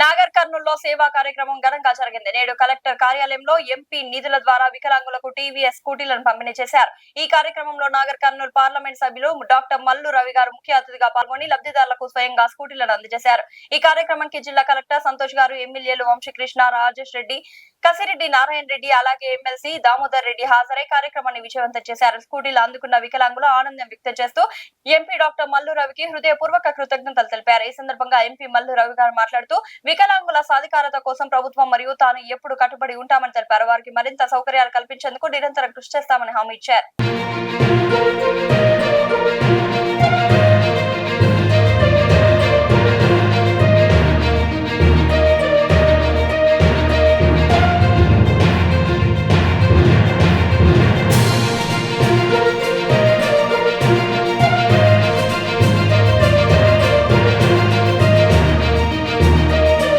నాగర్ కర్నూల్లో సేవా కార్యక్రమం ఘనంగా జరిగింది. నేడు కలెక్టర్ కార్యాలయంలో ఎంపీ నిధుల ద్వారా వికలాంగులకు టీవీఎస్ స్కూటీలను పంపిణీ చేశారు. ఈ కార్యక్రమంలో నాగర్ కర్నూలు పార్లమెంట్ సభ్యులు డాక్టర్ మల్లు రవి గారు ముఖ్య అతిథిగా పాల్గొని లబ్ధిదారులకు స్వయంగా స్కూటీలను అందజేశారు. ఈ కార్యక్రమానికి జిల్లా కలెక్టర్ సంతోష్ గారు, ఎమ్మెల్యేలు వంశీకృష్ణ, రాజేష్ రెడ్డి, కసిరెడ్డి నారాయణ రెడ్డి, అలాగే ఎమ్మెల్సీ దామోదర్ రెడ్డి హాజరై కార్యక్రమాన్ని విజయవంతం చేశారు. స్కూటీలు అందుకున్న వికలాంగులు ఆనందం వ్యక్తం చేస్తూ ఎంపీ డాక్టర్ మల్లు రవికి హృదయపూర్వక కృతజ్ఞతలు తెలిపారు. ఈ సందర్భంగా ఎంపీ మల్లు రవి గారు మాట్లాడుతూ వికలాంగుల సాధికారత కోసం ప్రభుత్వం మరియు తాను ఎప్పుడు కట్టుబడి ఉంటామని తెలిపారు. వారికి మరింత సౌకర్యాలు కల్పించేందుకు నిరంతరం కృషి చేస్తామని హామీ ఇచ్చారు.